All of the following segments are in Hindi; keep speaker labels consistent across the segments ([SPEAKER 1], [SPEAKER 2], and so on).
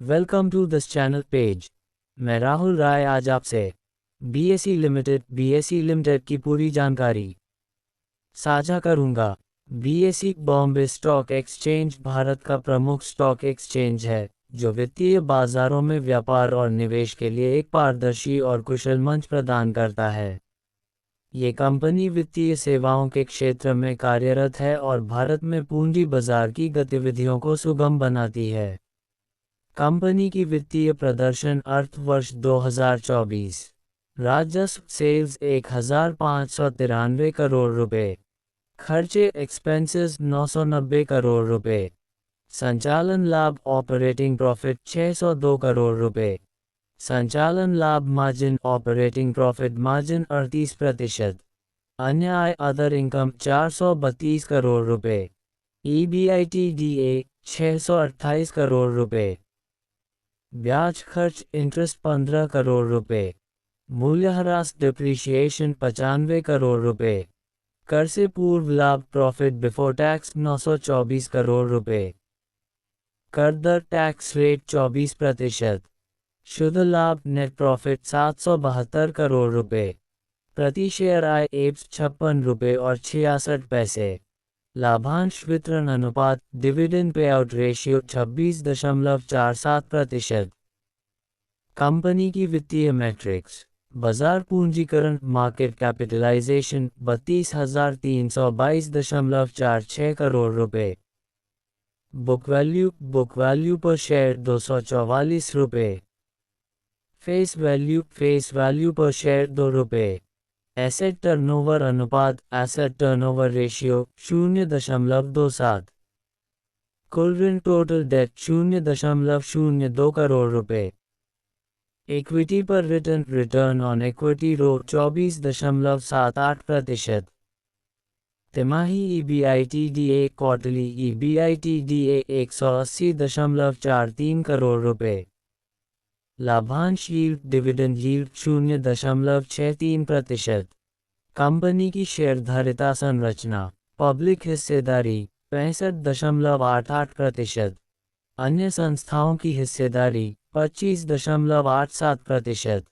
[SPEAKER 1] Welcome to this channel page. मैं राहुल राय आज आपसे बीएसई लिमिटेड की पूरी जानकारी साझा करूंगा। BSE Bombay stock exchange Bharat का प्रमुख स्टॉक एक्सचेंज है जो वित्तीय बाजारों में व्यापार और निवेश के लिए एक पारदर्शी और कुशल मंच प्रदान करता है। ये कंपनी वित्तीय सेवाओं के क्षेत्र में कार्यरत है और भारत में पूंजी बाजार की गतिविधियों को सुगम बनाती है। कंपनी की वित्तीय प्रदर्शन अर्थ वर्ष 2024 राजस्व सेल्स 1593 करोड़ रुपए, खर्चे एक्सपेंसेस 990 करोड़ रुपए, संचालन लाभ ऑपरेटिंग प्रॉफिट 602 करोड़ रुपए, संचालन लाभ मार्जिन ऑपरेटिंग प्रॉफिट मार्जिन 38%, अन्य आय अदर इनकम 432 करोड़ रुपए, EBITDA 628 करोड़ रुपए, ब्याज खर्च इंटरेस्ट 15 करोड़ रुपए, मूल्यह्रास डिप्रिशिएशन 95 करोड़ रुपए, कर से पूर्व लाभ प्रॉफिट बिफोर टैक्स 924 करोड़ रुपए, कर दर टैक्स रेट 24%, शुद्ध लाभ नेट प्रॉफिट 772 करोड़ रुपए, प्रति शेयर आय एप्स 56 रुपए और 66 पैसे, लाभांश वितरण अनुपात डिविडेंड पेआउट रेशियो 26.47%। कंपनी की वित्तीय मैट्रिक्स बाजार पूंजीकरण मार्केट कैपिटलाइजेशन 32,322.46 करोड़ रुपए, बुक वैल्यू पर शेयर 244 रुपए, फेस वैल्यू पर शेयर 2 रुपए, एसेट टर्नओवर अनुपात एसेट टर्नओवर रेशियो 0.27, कुल ऋण टोटल डेट 0.02 करोड़ रुपए, इक्विटी पर रिटर्न ऑन इक्विटी रो 24.78%, तिमाही EBITDA क्वार्टरली EBITDA 180.43 करोड़ रुपए, लाभांश यील्ड डिविडेंड यील्ड 0.63%। कंपनी की शेयरधारिता संरचना पब्लिक हिस्सेदारी 65.88%, अन्य संस्थाओं की हिस्सेदारी 25.87%,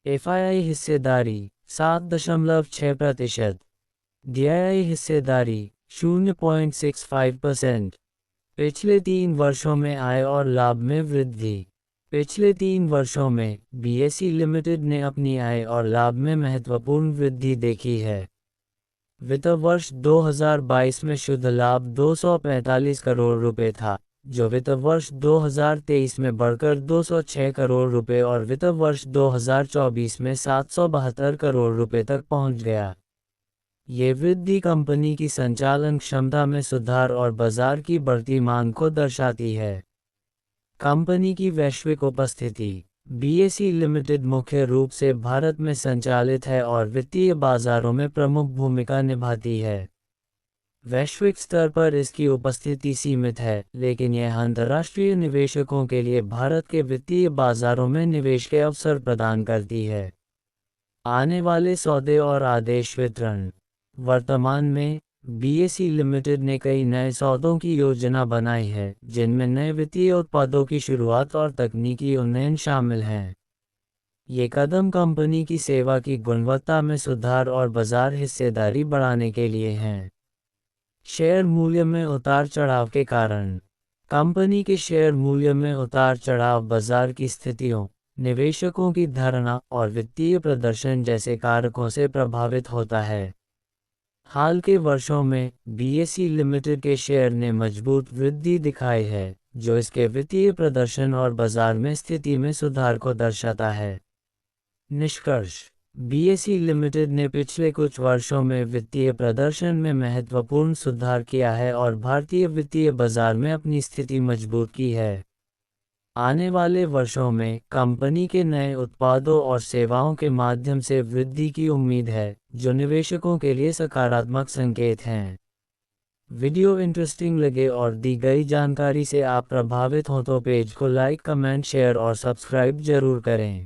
[SPEAKER 1] FII हिस्सेदारी 7.6%, DII हिस्सेदारी 0.65%। पिछले 3 वर्षों में आय और लाभ में वृद्धि। पिछले 3 वर्षों में बीएसई लिमिटेड ने अपनी आय और लाभ में महत्वपूर्ण वृद्धि देखी है। वित्त वर्ष 2022 में शुद्ध लाभ 245 करोड़ रुपए था, जो वित्त वर्ष 2023 में बढ़कर 206 करोड़ रुपए और वित्त वर्ष 2024 में 772 करोड़ रुपए तक पहुंच गया। ये वृद्धि कंपनी की संचालन क्षमता में सुधार और बाजार की बढ़ती मांग को दर्शाती है। कंपनी की वैश्विक उपस्थिति बीएसई लिमिटेड मुख्य रूप से भारत में संचालित है और वित्तीय बाजारों में प्रमुख भूमिका निभाती है। वैश्विक स्तर पर इसकी उपस्थिति सीमित है, लेकिन यह अंतर्राष्ट्रीय निवेशकों के लिए भारत के वित्तीय बाजारों में निवेश के अवसर प्रदान करती है। आने वाले सौदे और आदेश वितरण वर्तमान में बीएसई लिमिटेड ने कई नए सौदों की योजना बनाई है, जिनमें नए वित्तीय उत्पादों की शुरुआत और तकनीकी उन्नयन शामिल हैं। ये कदम कंपनी की सेवा की गुणवत्ता में सुधार और बाजार हिस्सेदारी बढ़ाने के लिए हैं। शेयर मूल्य में उतार चढ़ाव के कारण कंपनी के शेयर मूल्य में उतार चढ़ाव बाजार की स्थितियों, निवेशकों की धारणा और वित्तीय प्रदर्शन जैसे कारकों से प्रभावित होता है। हाल के वर्षों में बीएसई लिमिटेड के शेयर ने मजबूत वृद्धि दिखाई है, जो इसके वित्तीय प्रदर्शन और बाजार में स्थिति में सुधार को दर्शाता है। निष्कर्ष बीएसई लिमिटेड ने पिछले कुछ वर्षों में वित्तीय प्रदर्शन में महत्वपूर्ण सुधार किया है और भारतीय वित्तीय बाजार में अपनी स्थिति मजबूत की है। आने वाले वर्षों में कंपनी के नए उत्पादों और सेवाओं के माध्यम से वृद्धि की उम्मीद है, जो निवेशकों के लिए सकारात्मक संकेत हैं। वीडियो इंटरेस्टिंग लगे और दी गई जानकारी से आप प्रभावित हो तो पेज को लाइक, कमेंट, शेयर और सब्सक्राइब जरूर करें।